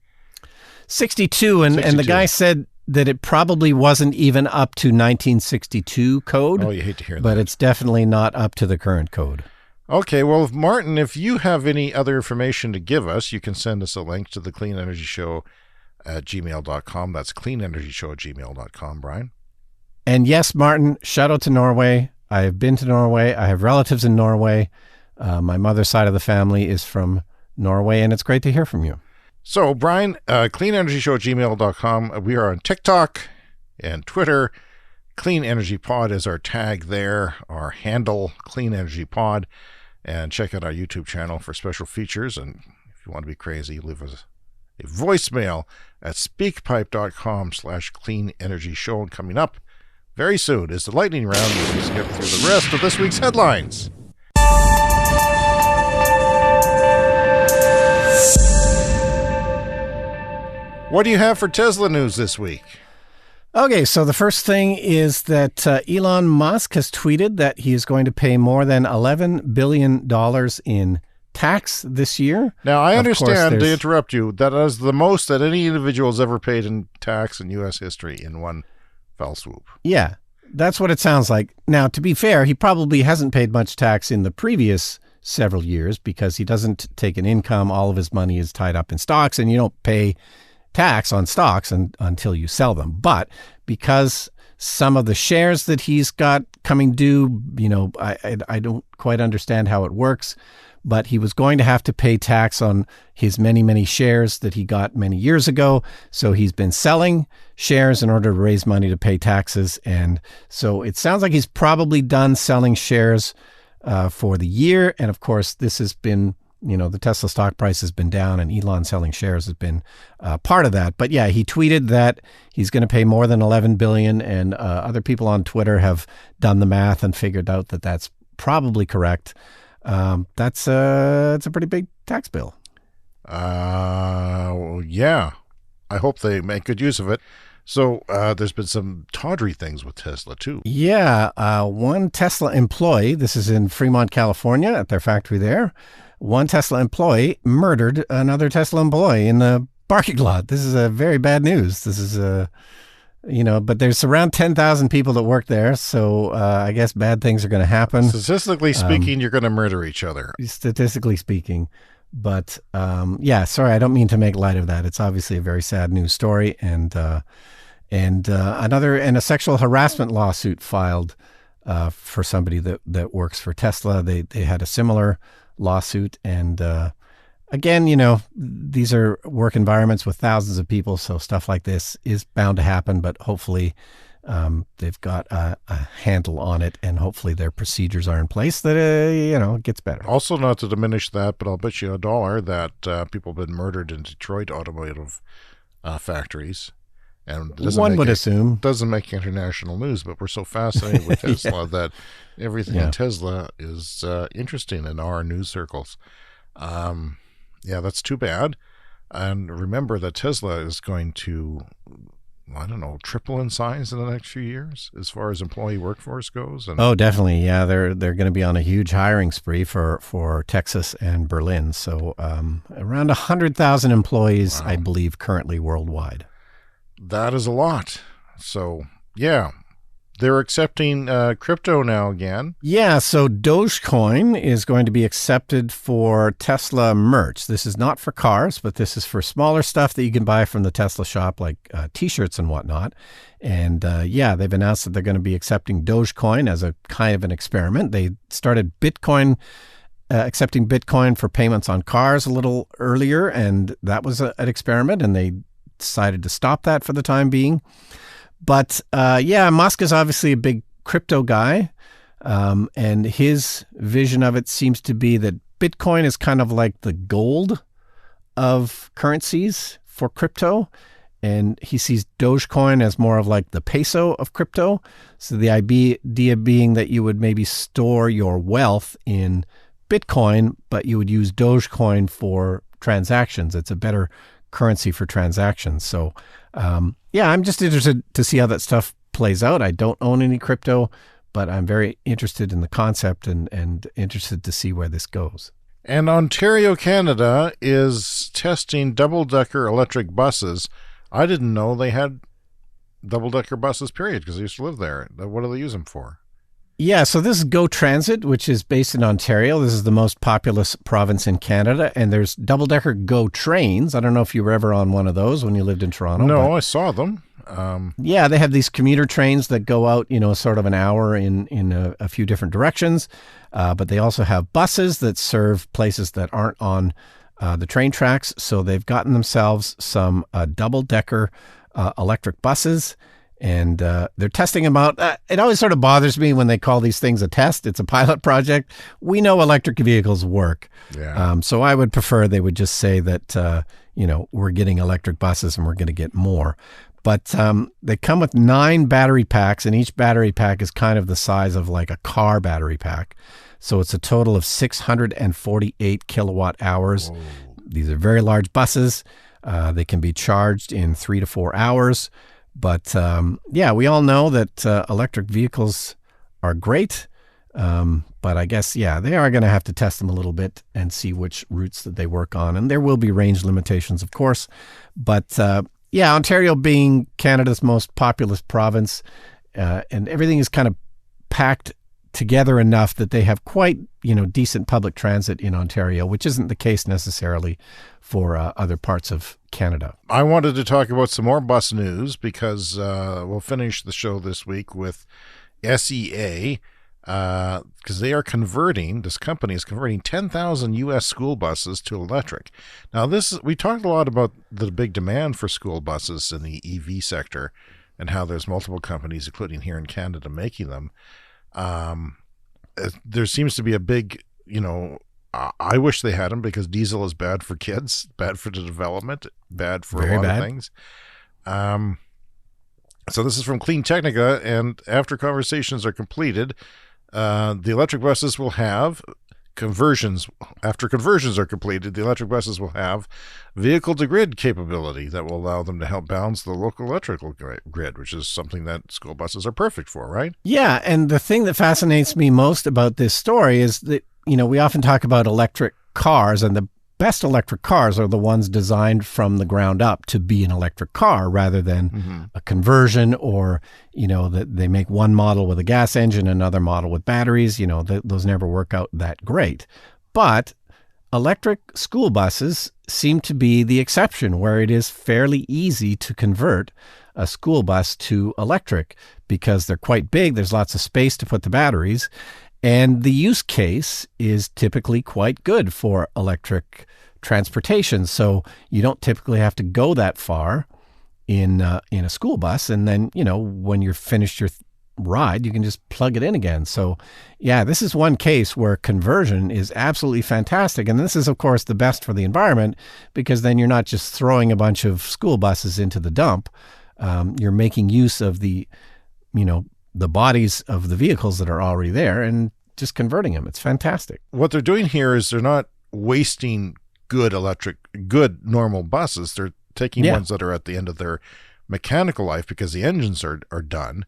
[SPEAKER 1] 62, and the guy said that it probably wasn't even up to 1962 code.
[SPEAKER 2] Oh, you hate to hear that.
[SPEAKER 1] But it's definitely not up to the current code.
[SPEAKER 2] Okay, well, Martin, if you have any other information to give us, you can send us a link to the Clean Energy Show at gmail.com. That's cleanenergyshow@gmail.com, Brian.
[SPEAKER 1] And yes, Martin, shout out to Norway. I have been to Norway. I have relatives in Norway. My mother's side of the family is from Norway, and it's great to hear from you.
[SPEAKER 2] So, Brian, cleanenergyshow@gmail.com. We are on TikTok and Twitter. Clean Energy Pod is our tag there, our handle, Clean Energy Pod. And check out our YouTube channel for special features. And if you want to be crazy, leave us a voicemail at speakpipe.com/Clean Energy Show. And coming up very soon is the lightning round as we skip through the rest of this week's headlines. What do you have for Tesla news this week?
[SPEAKER 1] Okay, so the first thing is that Elon Musk has tweeted that he is going to pay more than $11 billion in tax this year.
[SPEAKER 2] Now, I understand, to interrupt you, that is the most that any individual has ever paid in tax in U.S. history in one fell swoop.
[SPEAKER 1] Yeah, that's what it sounds like. Now, to be fair, he probably hasn't paid much tax in the previous several years because he doesn't take an income. All of his money is tied up in stocks, and you don't pay tax on stocks until you sell them. But because some of the shares that he's got coming due, I don't quite understand how it works, but he was going to have to pay tax on his many, many shares that he got many years ago. So he's been selling shares in order to raise money to pay taxes. And so it sounds like he's probably done selling shares for the year. And of course, this has been, the Tesla stock price has been down, and Elon selling shares has been part of that. But yeah, he tweeted that he's going to pay more than $11 billion, and other people on Twitter have done the math and figured out that that's probably correct. It's a pretty big tax bill.
[SPEAKER 2] Yeah. I hope they make good use of it. So there's been some tawdry things with Tesla, too.
[SPEAKER 1] Yeah. One Tesla employee, this is in Fremont, California, at their factory there. One Tesla employee murdered another Tesla employee in the parking lot. This is a very bad news. This is but there's around 10,000 people that work there. So I guess bad things are going to happen.
[SPEAKER 2] Statistically speaking, you're going to murder each other.
[SPEAKER 1] Statistically speaking. But sorry, I don't mean to make light of that. It's obviously a very sad news story. And a sexual harassment lawsuit filed for somebody that works for Tesla. They had a similar lawsuit. And again, these are work environments with thousands of people, so stuff like this is bound to happen, but hopefully they've got a handle on it, and hopefully their procedures are in place that, it gets better.
[SPEAKER 2] Also, not to diminish that, but I'll bet you $1 that people have been murdered in Detroit automotive factories. And
[SPEAKER 1] one would assume.
[SPEAKER 2] Doesn't make international news, but we're so fascinated with Tesla that everything in Tesla is interesting in our news circles. That's too bad. And remember that Tesla is going to, triple in size in the next few years as far as employee workforce goes.
[SPEAKER 1] Oh, definitely. Yeah, they're going to be on a huge hiring spree for Texas and Berlin. So around 100,000 employees, wow. I believe, currently worldwide.
[SPEAKER 2] That is a lot. So, yeah. They're accepting crypto now again.
[SPEAKER 1] Yeah, so Dogecoin is going to be accepted for Tesla merch. This is not for cars, but this is for smaller stuff that you can buy from the Tesla shop, like T-shirts and whatnot. And they've announced that they're going to be accepting Dogecoin as a kind of an experiment. They started accepting Bitcoin for payments on cars a little earlier, and that was an experiment, and they decided to stop that for the time being. But Musk is obviously a big crypto guy, and his vision of it seems to be that Bitcoin is kind of like the gold of currencies for crypto, and he sees Dogecoin as more of like the peso of crypto. So the idea being that you would maybe store your wealth in Bitcoin, but you would use Dogecoin for transactions. It's a better currency for transactions. So I'm just interested to see how that stuff plays out. I don't own any crypto, but I'm very interested in the concept and interested to see where this goes.
[SPEAKER 2] And Ontario, Canada is testing double-decker electric buses. I didn't know they had double-decker buses, period, because I used to live there. What do they use them for?
[SPEAKER 1] Yeah, so this is Go Transit, which is based in Ontario. This is the most populous province in Canada, and there's double-decker Go trains. I don't know if you were ever on one of those when you lived in Toronto.
[SPEAKER 2] No, I saw them.
[SPEAKER 1] They have these commuter trains that go out, sort of an hour in a few different directions, but they also have buses that serve places that aren't on the train tracks. So they've gotten themselves some double-decker electric buses. And they're testing them out. It always sort of bothers me when they call these things a test. It's a pilot project. We know electric vehicles work.
[SPEAKER 2] Yeah.
[SPEAKER 1] So I would prefer they would just say that, we're getting electric buses and we're going to get more. But they come with 9 battery packs, and each battery pack is kind of the size of like a car battery pack. So it's a total of 648 kilowatt hours. Whoa. These are very large buses. They can be charged in 3 to 4 hours. But we all know that electric vehicles are great. But I guess, they are going to have to test them a little bit and see which routes that they work on. And there will be range limitations, of course. But Ontario being Canada's most populous province, and everything is kind of packed together enough that they have quite, decent public transit in Ontario, which isn't the case necessarily for other parts of Canada.
[SPEAKER 2] I wanted to talk about some more bus news because we'll finish the show this week with SEA because they are this company is converting 10,000 U.S. school buses to electric. Now, we talked a lot about the big demand for school buses in the EV sector and how there's multiple companies, including here in Canada, making them. There seems to be a big, I wish they had them because diesel is bad for kids, bad for the development, bad for a lot of things. So this is from Clean Technica, and after conversations are completed, the electric buses will have conversions. After conversions are completed, the electric buses will have vehicle-to-grid capability that will allow them to help balance the local electrical grid, which is something that school buses are perfect for, right?
[SPEAKER 1] Yeah, and the thing that fascinates me most about this story is that, we often talk about electric cars, and the best electric cars are the ones designed from the ground up to be an electric car rather than a conversion or, that they make one model with a gas engine, another model with batteries. Those never work out that great. But electric school buses seem to be the exception, where it is fairly easy to convert a school bus to electric because they're quite big. There's lots of space to put the batteries. And the use case is typically quite good for electric transportation. So you don't typically have to go that far in a school bus. And then, when you're finished your ride, you can just plug it in again. So, yeah, this is one case where conversion is absolutely fantastic. And this is, of course, the best for the environment because then you're not just throwing a bunch of school buses into the dump. You're making use of the bodies of the vehicles that are already there and just converting them. It's fantastic.
[SPEAKER 2] What they're doing here is they're not wasting good normal buses. They're taking ones that are at the end of their mechanical life because the engines are done,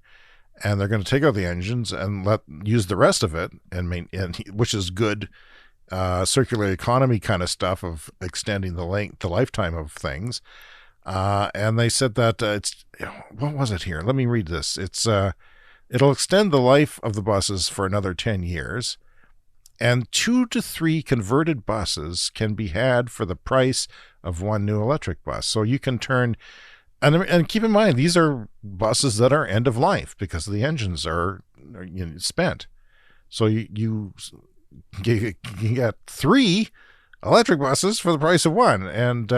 [SPEAKER 2] and they're going to take out the engines and use the rest of it which is good circular economy kind of stuff of extending the lifetime of things. And they said that what was it here? Let me read this. It'll extend the life of the buses for another 10 years, and 2 to 3 converted buses can be had for the price of one new electric bus. So you can turn, and keep in mind, these are buses that are end of life because the engines are spent. So you get 3 electric buses for the price of one, and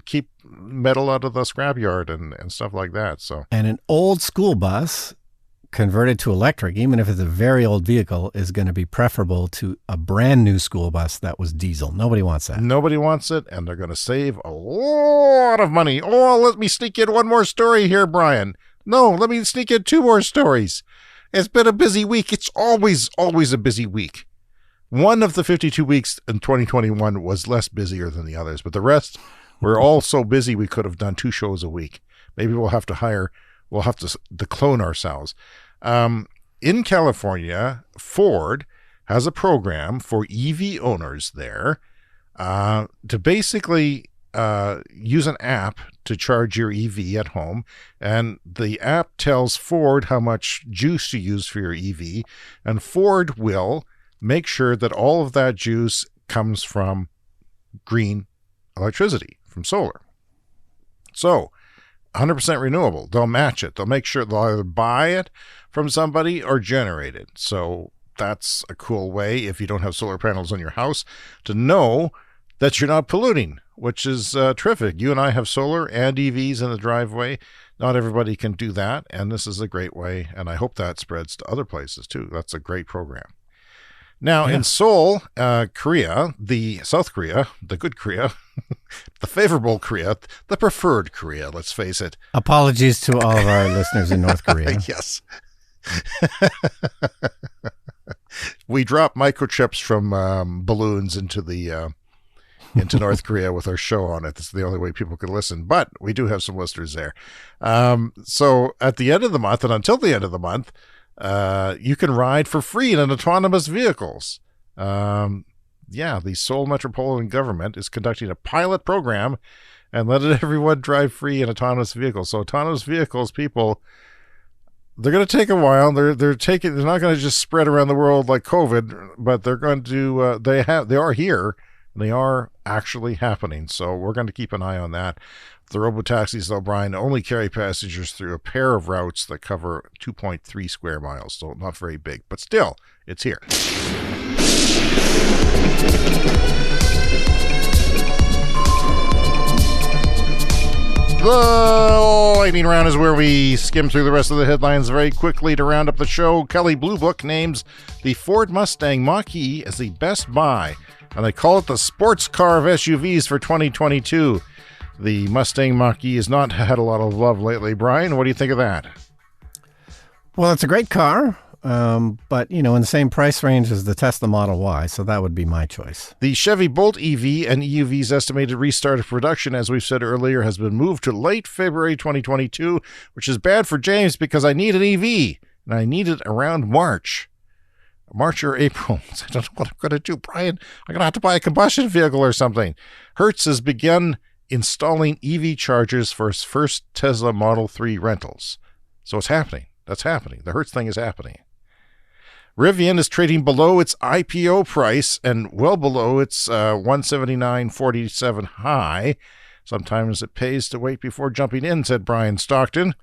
[SPEAKER 2] keep metal out of the scrapyard and stuff like that. So,
[SPEAKER 1] and an old school bus converted to electric, even if it's a very old vehicle, is going to be preferable to a brand new school bus that was diesel. Nobody wants that.
[SPEAKER 2] Nobody wants it, and they're going to save a lot of money. Oh, let me sneak in one more story here, Brian. No, let me sneak in 2 more stories. It's been a busy week. It's always a busy week. One of the 52 weeks in 2021 was less busier than the others, but the rest were all so busy we could have done 2 shows a week. Maybe we'll have to clone ourselves. In California, Ford has a program for EV owners there to basically use an app to charge your EV at home. And the app tells Ford how much juice to use for your EV. And Ford will make sure that all of that juice comes from green electricity, from solar. So 100% renewable. They'll match it. They'll make sure they'll either buy it from somebody or generate it. So that's a cool way, if you don't have solar panels on your house, to know that you're not polluting, which is terrific. You and I have solar and EVs in the driveway. Not everybody can do that, and this is a great way, and I hope that spreads to other places too. That's a great program. Now, in Seoul, Korea, South Korea, the good Korea, the favorable Korea, the preferred Korea, let's face it.
[SPEAKER 1] Apologies to all of our listeners in North Korea.
[SPEAKER 2] Yes. We drop microchips from balloons into North Korea with our show on it. That's the only way people can listen. But we do have some listeners there. So at the end of the month and until the end of the month, you can ride for free in autonomous vehicles. The Seoul Metropolitan Government is conducting a pilot program and letting everyone drive free in autonomous vehicles. So autonomous vehicles, people, They're going to take a while. They're not going to just spread around the world like COVID, but they're going to. They are here. They are actually happening. So we're going to keep an eye on that. The robotaxis, though, Brian, only carry passengers through a pair of routes that cover 2.3 square miles, so not very big. But still, it's here. The lightning round is where we skim through the rest of the headlines very quickly to round up the show. Kelley Blue Book names the Ford Mustang Mach-E as the best buy, and they call it the sports car of SUVs for 2022. The Mustang Mach-E has not had a lot of love lately. Brian, what do you think of that?
[SPEAKER 1] Well, it's a great car, but, in the same price range as the Tesla Model Y, so that would be my choice.
[SPEAKER 2] The Chevy Bolt EV and EUV's estimated restart of production, as we've said earlier, has been moved to late February 2022, which is bad for James because I need an EV, and I need it around March or April. I don't know what I'm going to do, Brian. I'm going to have to buy a combustion vehicle or something. Hertz has begun installing EV chargers for its first Tesla Model 3 rentals. So it's happening. That's happening. The Hertz thing is happening. Rivian is trading below its IPO price and well below its $179.47 high. Sometimes it pays to wait before jumping in, said Brian Stockton.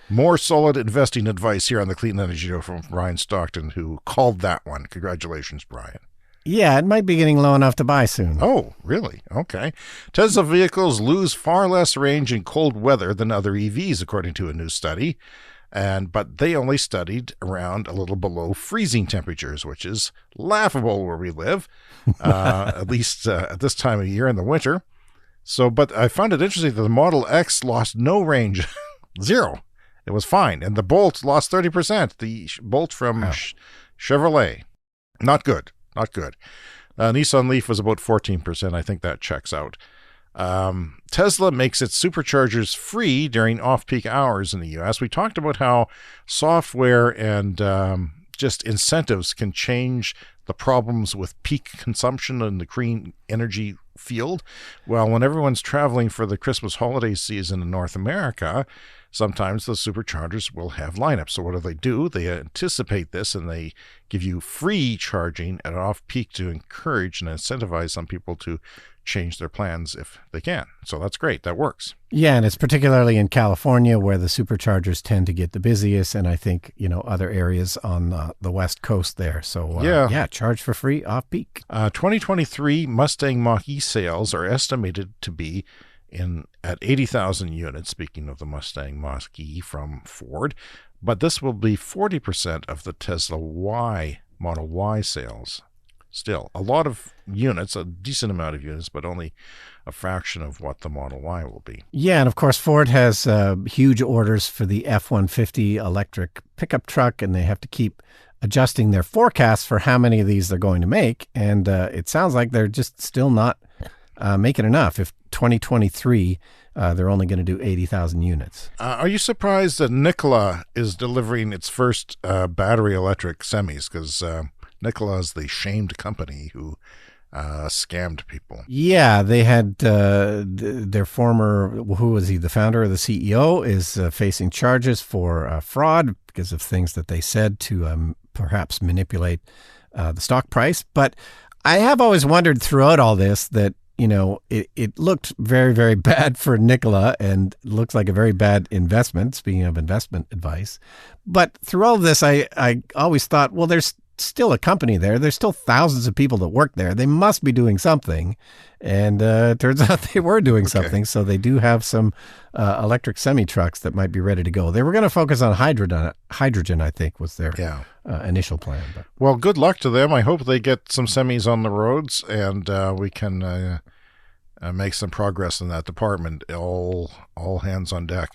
[SPEAKER 2] More solid investing advice here on the Clean Energy Show from Brian Stockton, who called that one. Congratulations, Brian.
[SPEAKER 1] Yeah, it might be getting low enough to buy soon.
[SPEAKER 2] Oh, really? Okay. Tesla vehicles lose far less range in cold weather than other EVs, according to a new study. But they only studied around a little below freezing temperatures, which is laughable where we live, at least at this time of year in the winter. But I found it interesting that the Model X lost no range, zero. It was fine. And the Bolt lost 30%. The Bolt from Chevrolet, not good. Not good. Nissan Leaf was about 14%. I think that checks out. Tesla makes its superchargers free during off-peak hours in the U.S. We talked about how software and just incentives can change the problems with peak consumption in the green energy field. Well, when everyone's traveling for the Christmas holiday season in North America, sometimes the superchargers will have lineups. So what do? They anticipate this and they give you free charging at off-peak to encourage and incentivize some people to change their plans if they can. So that's great. That works.
[SPEAKER 1] Yeah, and it's particularly in California where the superchargers tend to get the busiest, and I think, other areas on the West Coast there. So, charge for free off-peak.
[SPEAKER 2] 2023 Mustang Mach-E sales are estimated to be at 80,000 units, speaking of the Mustang Mach-E from Ford, but this will be 40% of the Tesla Model Y sales. Still, a lot of units, a decent amount of units, but only a fraction of what the Model Y will be.
[SPEAKER 1] Yeah, and of course, Ford has huge orders for the F-150 electric pickup truck, and they have to keep adjusting their forecasts for how many of these they're going to make, and it sounds like they're just still not making enough. If 2023, they're only going to do 80,000 units.
[SPEAKER 2] Are you surprised that Nikola is delivering its first battery electric semis? Because Nikola is the shamed company who scammed people.
[SPEAKER 1] Yeah, they had their former, who was he, the founder or the CEO, is facing charges for fraud because of things that they said to perhaps manipulate the stock price. But I have always wondered throughout all this that, it looked very, very bad for Nikola and looks like a very bad investment, speaking of investment advice. But through all of this, I always thought, well, there's still a company there. There's still thousands of people that work there. They must be doing something. And it turns out they were doing something. So they do have some electric semi-trucks that might be ready to go. They were going to focus on hydrogen, I think, was their initial plan. But.
[SPEAKER 2] Well, good luck to them. I hope they get some semis on the roads and we can make some progress in that department. All hands on deck.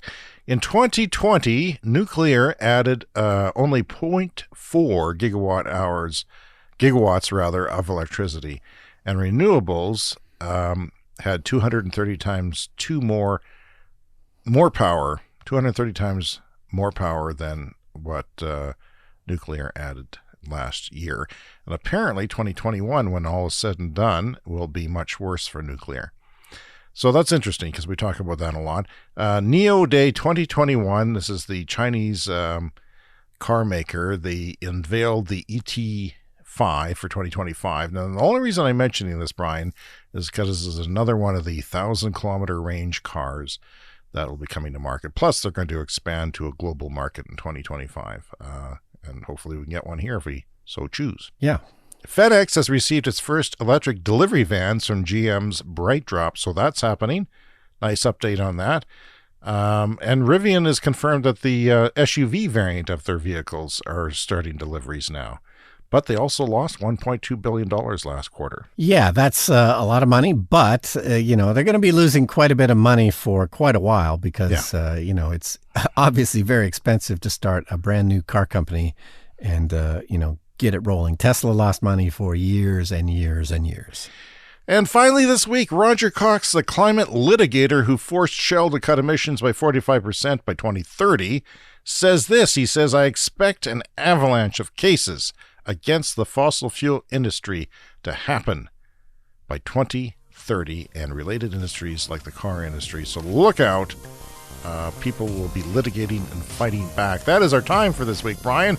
[SPEAKER 2] In 2020, nuclear added only 0.4 gigawatts of electricity, and renewables had 230 times more power, 230 times more power than what nuclear added last year. And apparently 2021, when all is said and done, will be much worse for nuclear. So that's interesting because we talk about that a lot. Neo Day 2021, this is the Chinese car maker. They unveiled the ET5 for 2025. Now, the only reason I'm mentioning this, Brian, is because this is another one of the 1,000-kilometer range cars that will be coming to market. Plus, they're going to expand to a global market in 2025. And hopefully we can get one here if we so choose.
[SPEAKER 1] Yeah.
[SPEAKER 2] FedEx has received its first electric delivery vans from GM's Bright Drop, so that's happening. Nice update on that. And Rivian has confirmed that the SUV variant of their vehicles are starting deliveries now. But they also lost $1.2 billion last quarter.
[SPEAKER 1] Yeah, that's a lot of money, but, they're going to be losing quite a bit of money for quite a while because, it's obviously very expensive to start a brand new car company and, get it rolling. Tesla lost money for years and years and years.
[SPEAKER 2] And finally this week, Roger Cox, the climate litigator who forced Shell to cut emissions by 45% by 2030, says this. He says, I expect an avalanche of cases against the fossil fuel industry to happen by 2030 and related industries like the car industry. So look out. People will be litigating and fighting back. That is our time for this week, Brian.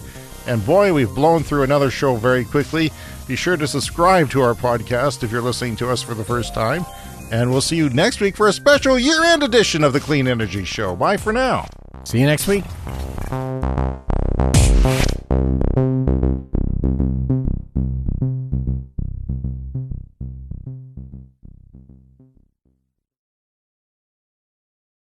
[SPEAKER 2] And boy, we've blown through another show very quickly. Be sure to subscribe to our podcast if you're listening to us for the first time. And we'll see you next week for a special year-end edition of the Clean Energy Show. Bye for now.
[SPEAKER 1] See you next week.